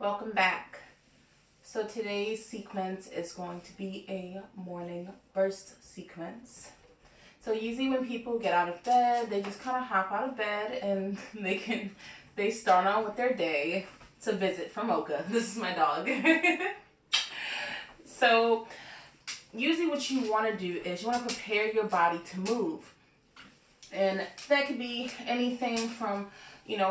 Welcome back. So today's sequence is going to be a morning burst sequence. So usually when people get out of bed, they just kind of hop out of bed and they start on with their day. It's a visit from Mocha. This is my dog. So usually what you want to do is you want to prepare your body to move. And that could be anything from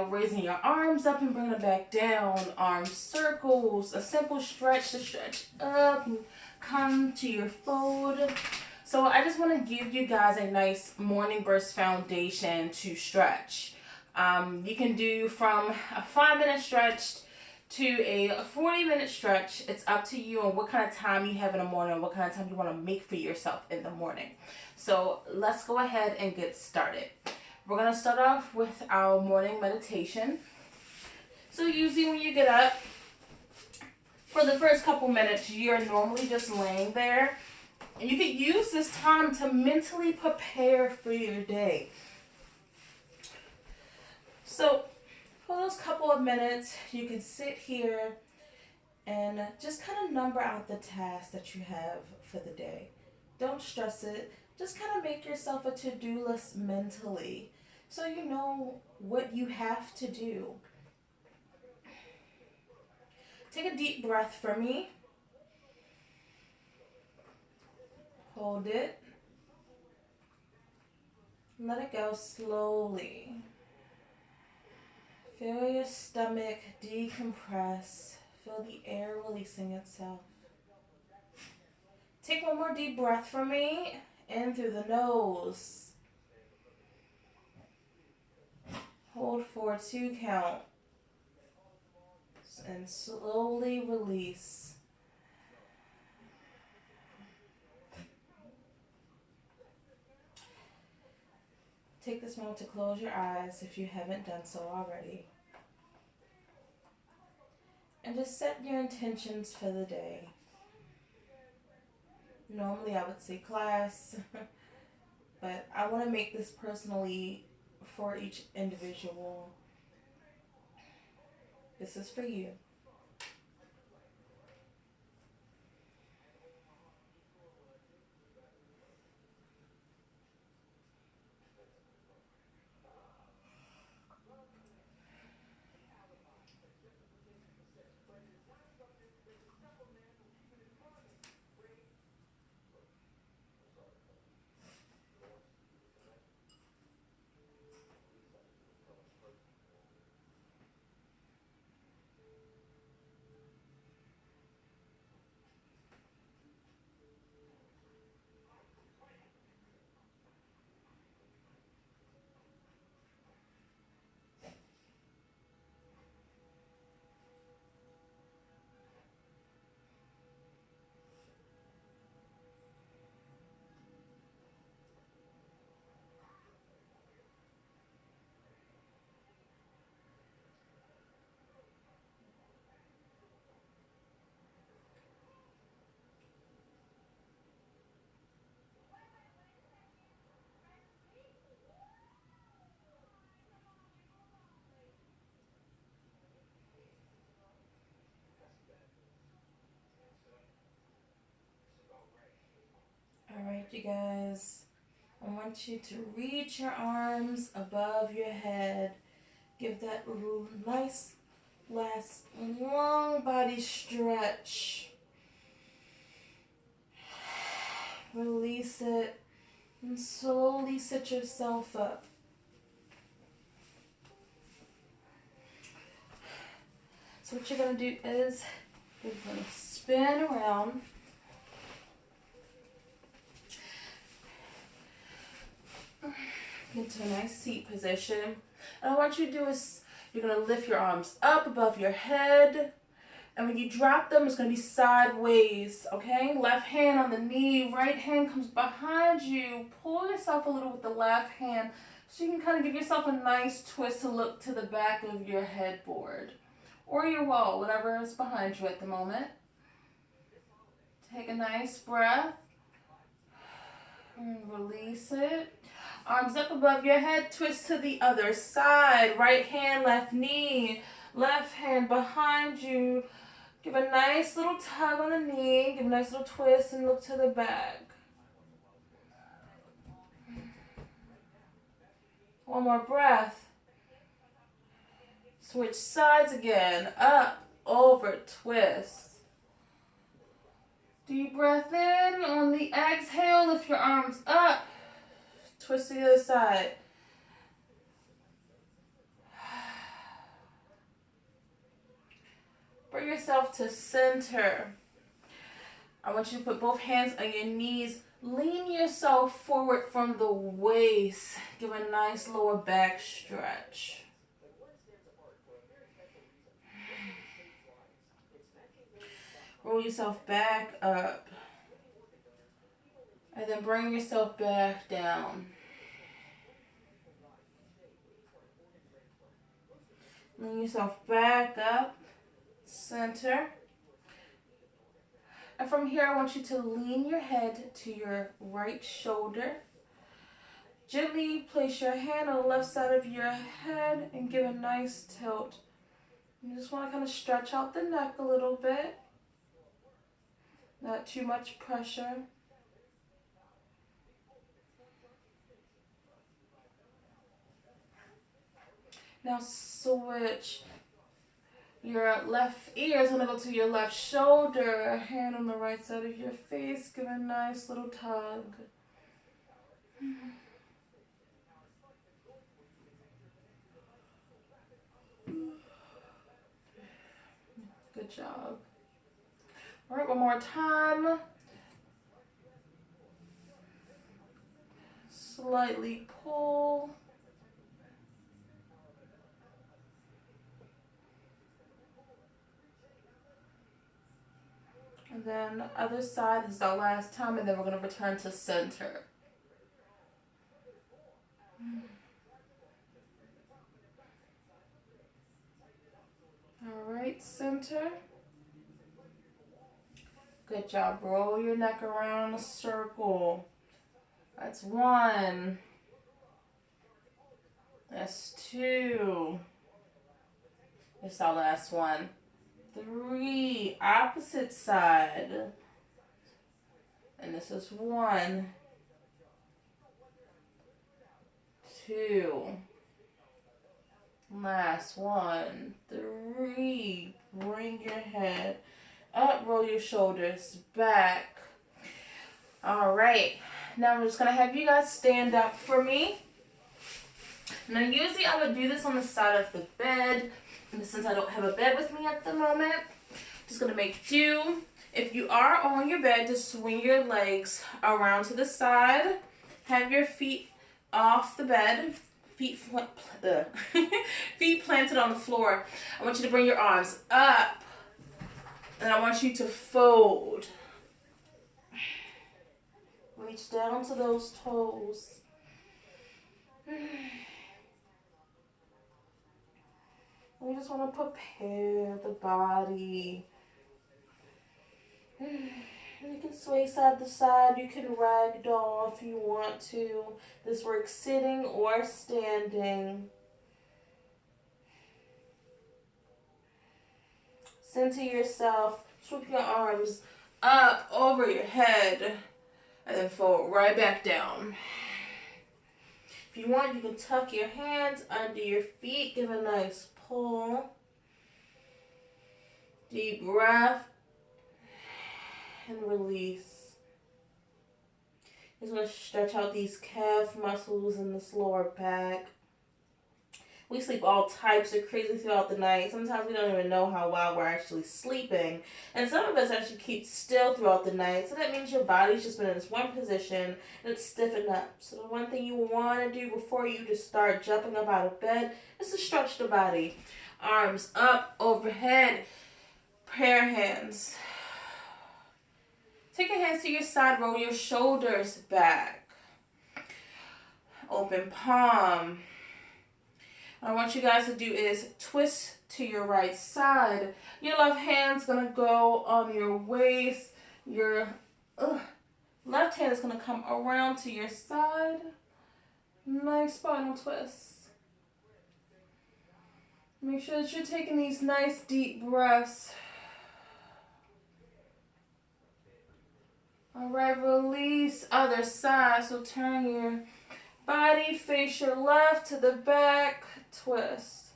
raising your arms up and bringing it back down, arm circles, a simple stretch to stretch up and come to your fold. So I just want to give you guys a nice morning burst foundation to stretch. You can do from a 5-minute stretch to a 40-minute stretch. It's up to you on what kind of time you have in the morning, what kind of time you want to make for yourself in the morning. So let's go ahead and get started. We're going to start off with our morning meditation. So usually when you get up, for the first couple minutes, you're normally just laying there. And you can use this time to mentally prepare for your day. So for those couple of minutes, you can sit here and just kind of number out the tasks that you have for the day. Don't stress it. Just kind of make yourself a to-do list mentally so you know what you have to do. Take a deep breath for me. Hold it. Let it go slowly. Feel your stomach decompress. Feel the air releasing itself. Take one more deep breath for me. In through the nose. Hold for 2 count. And slowly release. Take this moment to close your eyes if you haven't done so already. And just set your intentions for the day. Normally I would say class, but I want to make this personally for each individual. This is for you. Alright, you guys, I want you to reach your arms above your head. Give that nice last long body stretch. Release it and slowly sit yourself up. So what you're going to do is you're going to spin around. Into a nice seat position. And what you do is you're going to lift your arms up above your head. And when you drop them, it's going to be sideways, okay? Left hand on the knee, right hand comes behind you. Pull yourself a little with the left hand so you can kind of give yourself a nice twist to look to the back of your headboard or your wall, whatever is behind you at the moment. Take a nice breath and release it. Arms up above your head, twist to the other side. Right hand, left knee. Left hand behind you. Give a nice little tug on the knee. Give a nice little twist and look to the back. One more breath. Switch sides again. Up, over, twist. Deep breath in. On the exhale, lift your arms up. Twist to the other side. Bring yourself to center. I want you to put both hands on your knees. Lean yourself forward from the waist. Give a nice lower back stretch. Roll yourself back up. And then bring yourself back down. Lean yourself back up. Center. And from here, I want you to lean your head to your right shoulder. Gently place your hand on the left side of your head and give a nice tilt. You just want to kind of stretch out the neck a little bit. Not too much pressure. Now switch. Your left ear is going to go to your left shoulder. A hand on the right side of your face. Give a nice little tug. Good job. All right, one more time. Slightly pull. And then other side, this is our last time, and then we're going to return to center. All right, center. Good job. Roll your neck around in a circle. That's 1. That's 2. This is our last one. 3, opposite side. And this is 1, 2, last 1, 3. Bring your head up, roll your shoulders back. All right, now I'm just gonna have you guys stand up for me. Now usually I would do this on the side of the bed. And since I don't have a bed with me at the moment, just going to make do. If you are on your bed, just swing your legs around to the side. Have your feet off the bed. Feet planted on the floor. I want you to bring your arms up. And I want you to fold. Reach down to those toes. We just want to prepare the body. You can sway side to side. You can ragdoll if you want to. This works sitting or standing. Center yourself. Swoop your arms up over your head. And then fold right back down. If you want, you can tuck your hands under your feet. Give a nice pull. Deep breath. And release. Just want to stretch out these calf muscles in this lower back. We sleep all types of crazy throughout the night. Sometimes we don't even know how well we're actually sleeping. And some of us actually keep still throughout the night. So that means your body's just been in this one position and it's stiffened up. So the one thing you want to do before you just start jumping up out of bed is to stretch the body. Arms up, overhead, prayer hands. Take your hands to your side, roll your shoulders back. Open palm. What I want you guys to do is twist to your right side. Your left hand's going to go on your waist. Your left hand is going to come around to your side. Nice spinal twist. Make sure that you're taking these nice deep breaths. All right, release other side. So turn your body, face your left to the back, twist.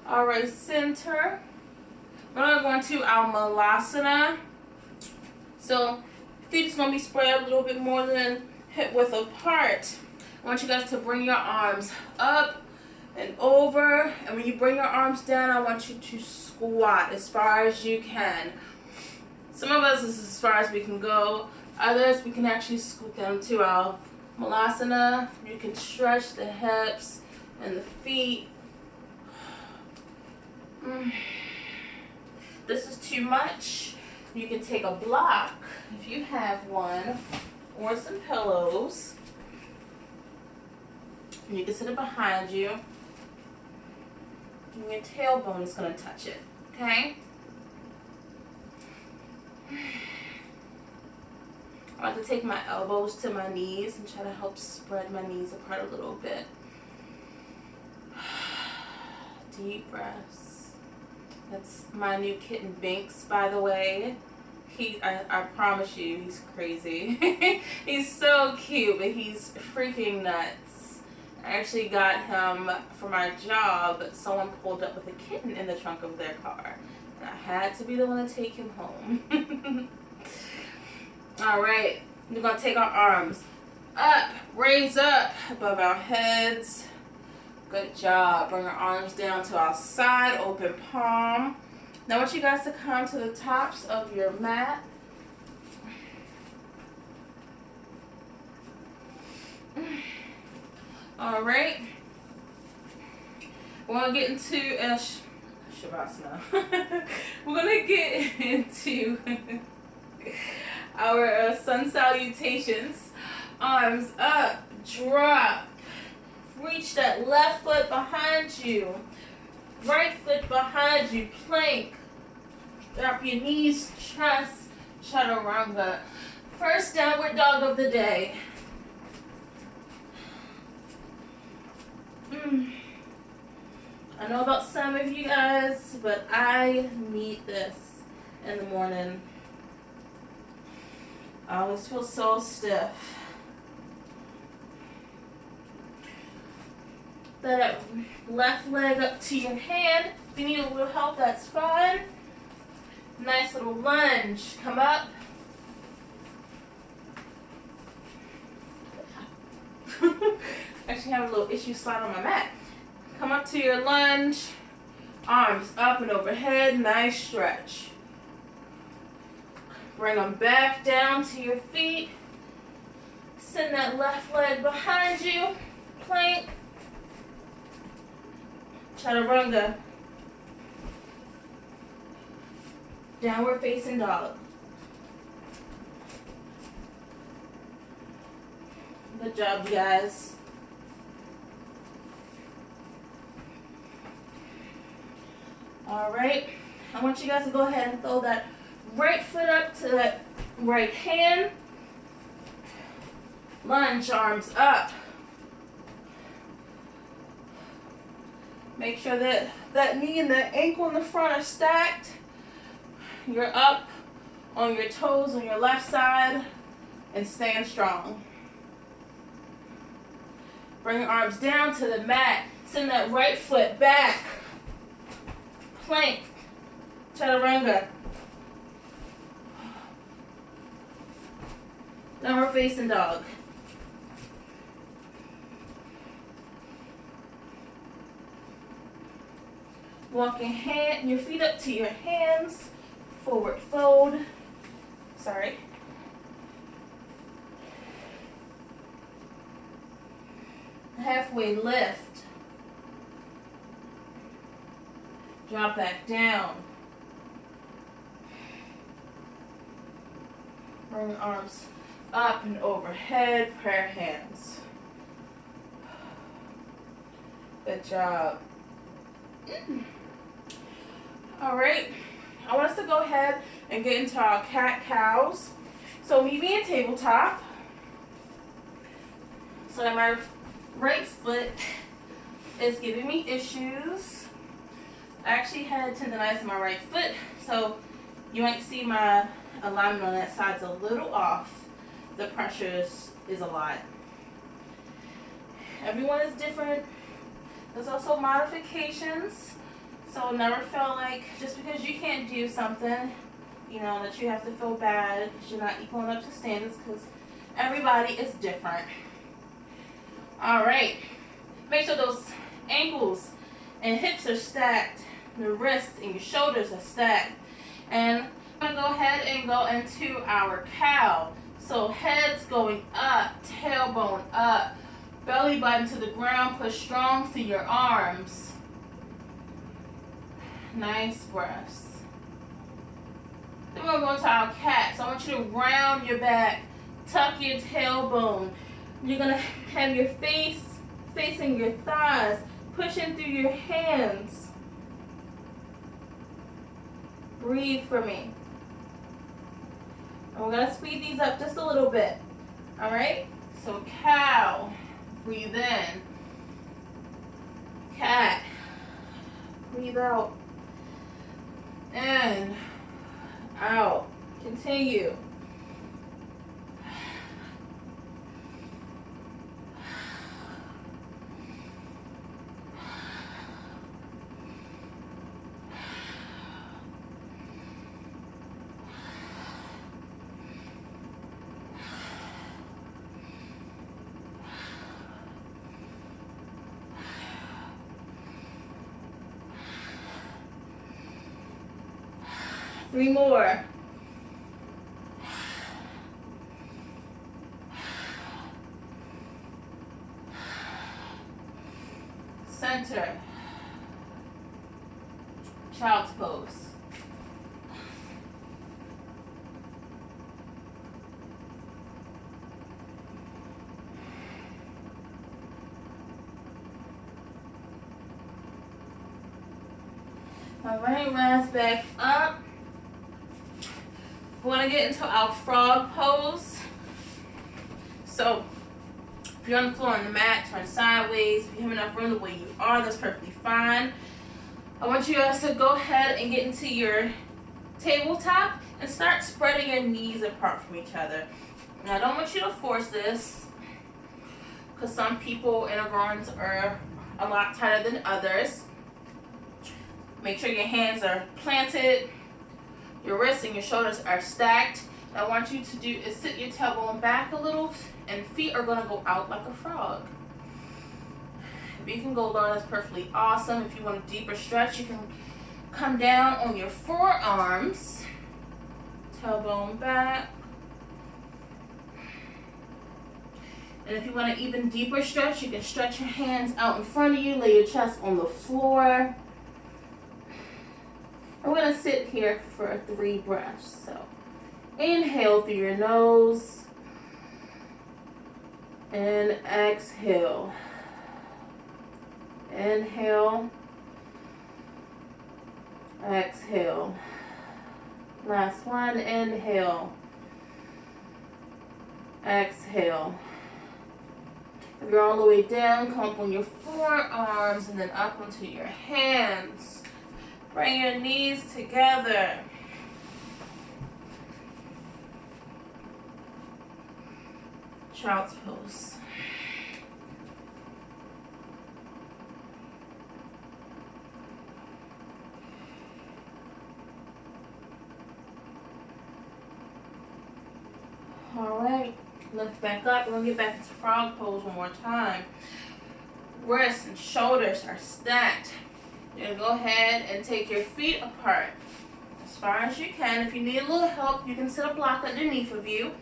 All right, center. We're going to go into our malasana. So feet is going to be spread a little bit more than hip width apart. I want you guys to bring your arms up and over. And when you bring your arms down, I want you to squat as far as you can. Some of us, this is as far as we can go. Others, we can actually scoot them to our malasana. You can stretch the hips and the feet. This is too much. You can take a block, if you have one, or some pillows. And you can sit it behind you. And your tailbone is going to touch it, okay? I like to take my elbows to my knees and try to help spread my knees apart a little bit. Deep breaths. That's my new kitten Binks, by the way. I promise you, he's crazy. He's so cute, but he's freaking nuts. I actually got him for my job. Someone pulled up with a kitten in the trunk of their car. And I had to be the one to take him home. All right, we're going to take our arms up, raise up above our heads. Good job. Bring our arms down to our side, open palm. Now I want you guys to come to the tops of your mat. All right. We're going to get into Shavasana. We're going to get into our sun salutations. Arms up, drop. Reach that left foot behind you. Right foot behind you. Plank. Drop your knees, chest, chaturanga. First downward dog of the day. I know about some of you guys, but I need this in the morning. I always feel so stiff. That left leg up to your hand. If you need a little help, that's fine. Nice little lunge. Come up. Actually have a little issue slide on my mat. Come up to your lunge. Arms up and overhead. Nice stretch. Bring them back down to your feet. Send that left leg behind you. Plank. Chaturanga. Downward facing dog. Good job, you guys. All right. I want you guys to go ahead and throw that right foot up to that right hand. Lunge, arms up. Make sure that that knee and the ankle in the front are stacked. You're up on your toes on your left side and stand strong. Bring your arms down to the mat. Send that right foot back. Plank. Chaturanga. Downward facing dog. Walking your feet up to your hands. Forward fold. Sorry. Halfway lift. Drop back down. Bring your arms up and overhead, prayer hands. Good job. All right. I want us to go ahead and get into our cat-cows. So me being tabletop, so that my right foot is giving me issues. I actually had tendonitis in my right foot, so you might see my alignment on that side's a little off. The pressure is a lot. Everyone is different. There's also modifications. So never feel like just because you can't do something, you know, that you have to feel bad because you're not equaling up to standards, because everybody is different. All right. Make sure those ankles and hips are stacked. The wrists and your shoulders are stacked. And I'm going to go ahead and go into our cow. So head's going up, tailbone up, belly button to the ground, push strong through your arms. Nice breaths. Then we're going to our cat. So I want you to round your back, tuck your tailbone. You're going to have your face facing your thighs, pushing through your hands. Breathe for me. And we're going to speed these up just a little bit. All right? So cow, breathe in. Cat, breathe out. In, out. Continue. Three more. Center. Child's pose. All right, rise back up. We want to get into our frog pose. So, if you're on the floor on the mat, turn sideways. If you have enough room the way you are, that's perfectly fine. I want you guys to go ahead and get into your tabletop and start spreading your knees apart from each other. Now, I don't want you to force this, because some people inner groins are a lot tighter than others. Make sure your hands are planted. Your wrists and your shoulders are stacked. What I want you to do is sit your tailbone back a little, and feet are going to go out like a frog. If you can go lower, that's perfectly awesome. If you want a deeper stretch, you can come down on your forearms. Tailbone back. And if you want an even deeper stretch, you can stretch your hands out in front of you, lay your chest on the floor. We're going to sit here for 3 breaths. So, inhale through your nose. And exhale. Inhale. Exhale. Last one. Inhale. Exhale. If you're all the way down, come up on your forearms and then up onto your hands. Bring your knees together. Child's pose. All right, lift back up. We're going to get back into frog pose one more time. Wrists and shoulders are stacked. You're going to go ahead and take your feet apart as far as you can. If you need a little help, you can set a block underneath of you.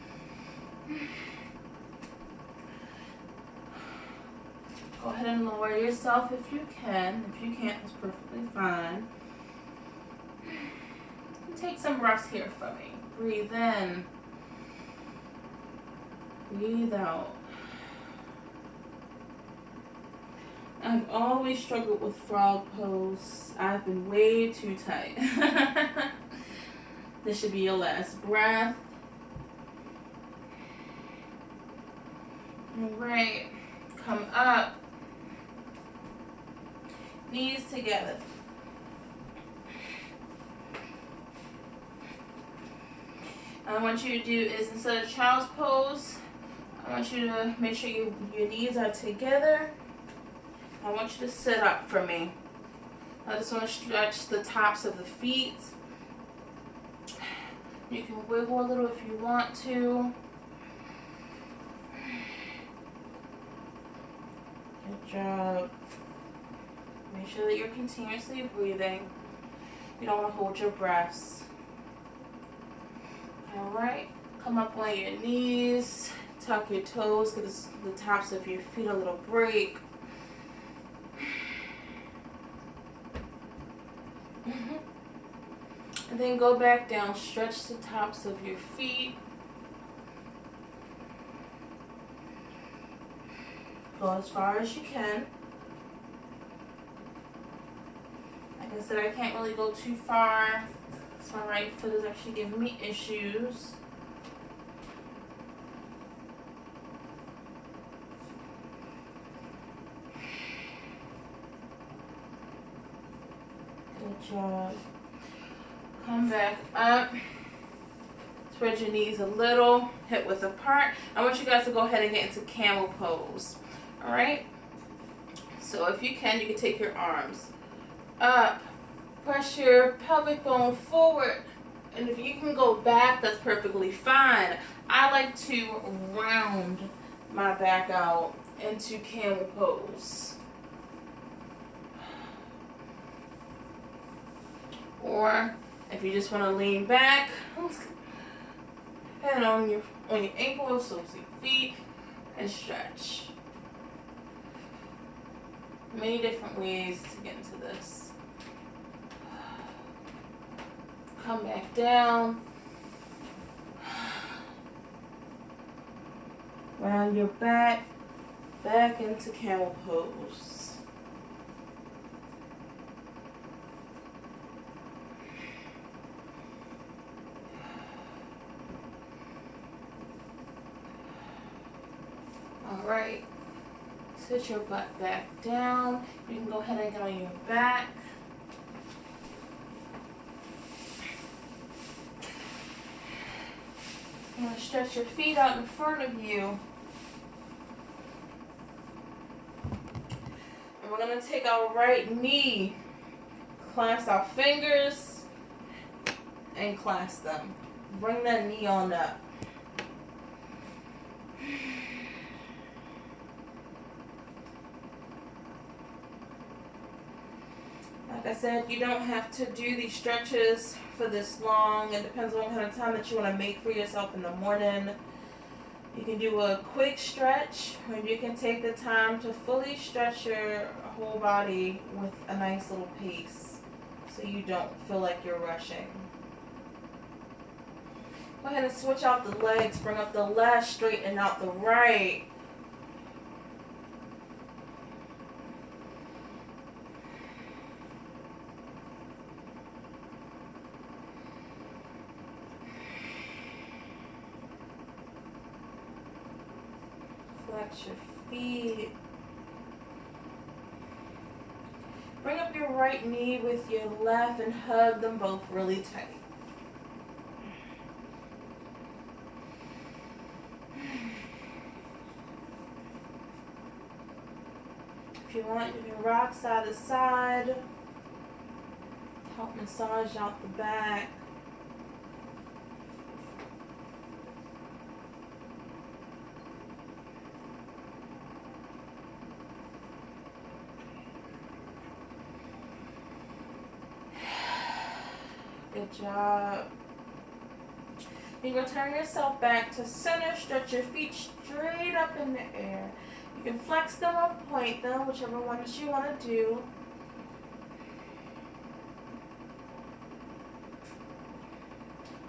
Go ahead and lower yourself if you can. If you can't, it's perfectly fine. And take some breaths here for me. Breathe in. Breathe out. I've always struggled with frog pose. I've been way too tight. This should be your last breath. All right. Come up. Knees together. And I want you to do is, instead of child's pose, I want you to make sure your knees are together. I want you to sit up for me. I just want to stretch the tops of the feet. You can wiggle a little if you want to. Good job. Make sure that you're continuously breathing. You don't want to hold your breaths. Alright, come up on your knees. Tuck your toes. Give the tops of your feet a little break. And then go back down. Stretch the tops of your feet. Go as far as you can. Like I said, I can't really go too far. So my right foot is actually giving me issues. Good job. Come back up. Spread your knees a little, hip width apart. I want you guys to go ahead and get into camel pose. Alright? So if you can take your arms up. Press your pelvic bone forward. And if you can go back, that's perfectly fine. I like to round my back out into camel pose. Or if you just want to lean back, and on your ankles, so your feet, and stretch. Many different ways to get into this. Come back down. Round your back into camel pose. All right. Sit your butt back down. You can go ahead and get on your back. You're going to stretch your feet out in front of you. And we're going to take our right knee, clasp our fingers, and clasp them. Bring that knee on up. Like I said, you don't have to do these stretches for this long. It depends on what kind of time that you want to make for yourself in the morning. You can do a quick stretch, or you can take the time to fully stretch your whole body with a nice little pace so you don't feel like you're rushing. Go ahead and switch out the legs. Bring up the left, straighten out the right. Flex your feet. Bring up your right knee with your left and hug them both really tight. If you want, you can rock side to side. Help massage out the back. Good job. You're going to turn yourself back to center. Stretch your feet straight up in the air. You can flex them or point them, whichever one that you want to do.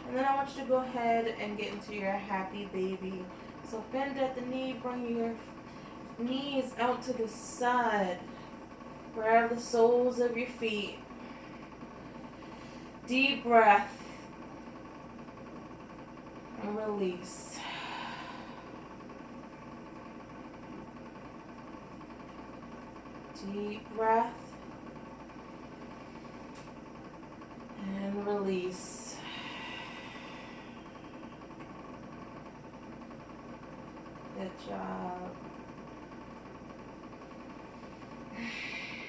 And then I want you to go ahead and get into your happy baby. So bend at the knee, bring your knees out to the side. Grab the soles of your feet. Deep breath. And release. Deep breath. And release. Good job.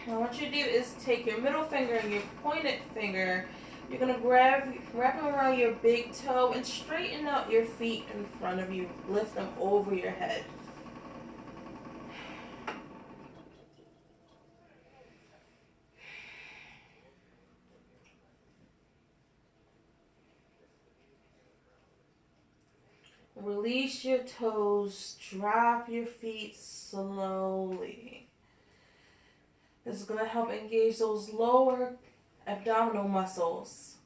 Now what you do is take your middle finger and your pointed finger. You're going to wrap them around your big toe and straighten out your feet in front of you. Lift them over your head. Release your toes. Drop your feet slowly. This is going to help engage those lower abdominal muscles.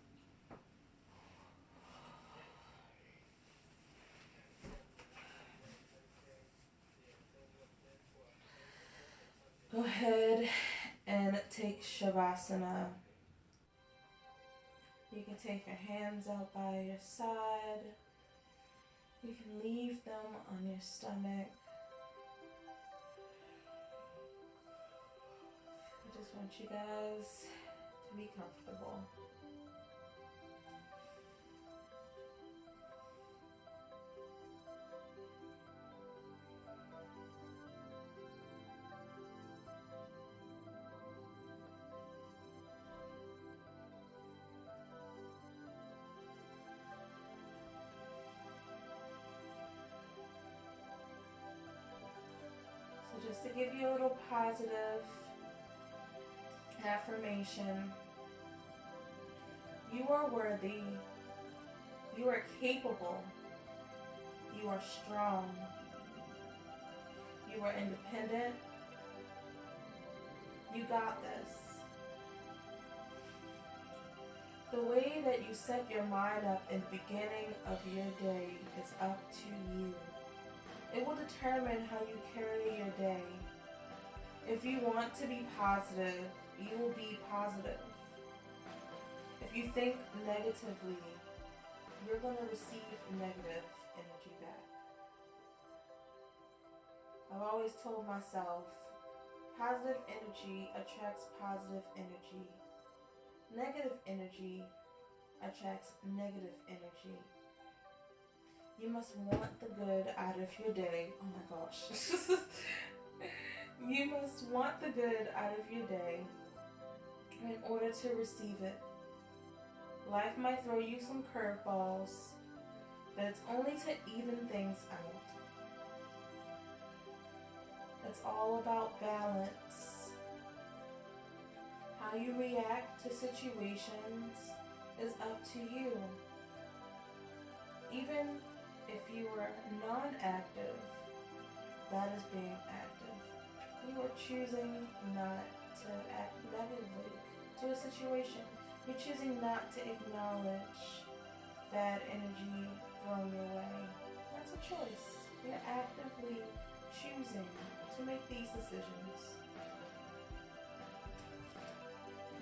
Go ahead and take Shavasana. You can take your hands out by your side. You can leave them on your stomach. I just want you guys to be comfortable. So just to give you a little positive affirmation, you are worthy, you are capable, you are strong, you are independent, you got this. The way that you set your mind up in the beginning of your day is up to you. It will determine how you carry your day. If you want to be positive, you will be positive. If you think negatively, you're going to receive negative energy back. I've always told myself, positive energy attracts positive energy. Negative energy attracts negative energy. You must want the good out of your day. Oh my gosh. You must want the good out of your day in order to receive it. Life might throw you some curveballs, but it's only to even things out. It's all about balance. How you react to situations is up to you. Even if you are non-active, that is being active. You are choosing not to act negatively to a situation. You're choosing not to acknowledge bad energy thrown your way. That's a choice. You're actively choosing to make these decisions.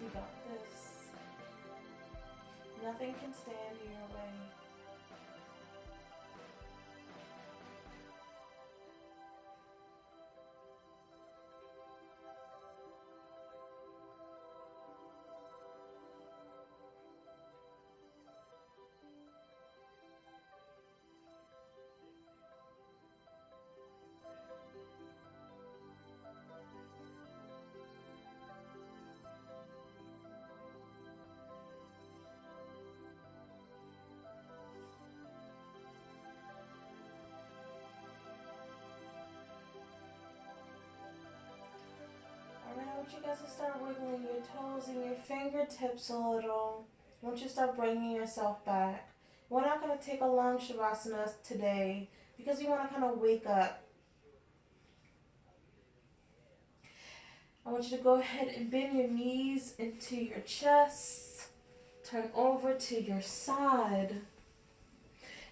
You got this. Nothing can stand in your way. I want you guys to start wiggling your toes and your fingertips a little. I want you to start bringing yourself back. We're not going to take a long Shavasana today because we want to kind of wake up. I want you to go ahead and bend your knees into your chest. Turn over to your side.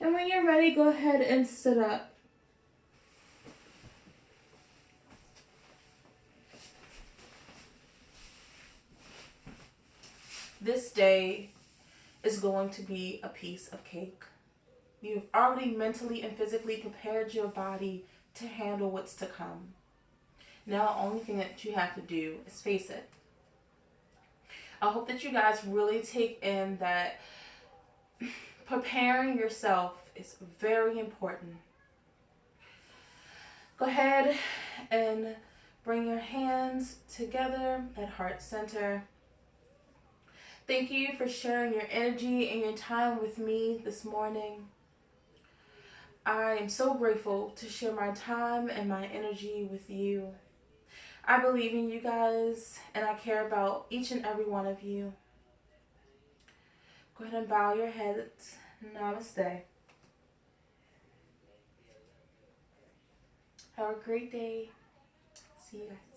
And when you're ready, go ahead and sit up. This day is going to be a piece of cake. You've already mentally and physically prepared your body to handle what's to come. Now the only thing that you have to do is face it. I hope that you guys really take in that preparing yourself is very important. Go ahead and bring your hands together at heart center. Thank you for sharing your energy and your time with me this morning. I am so grateful to share my time and my energy with you. I believe in you guys, and I care about each and every one of you. Go ahead and bow your heads. Namaste. Have a great day. See you guys.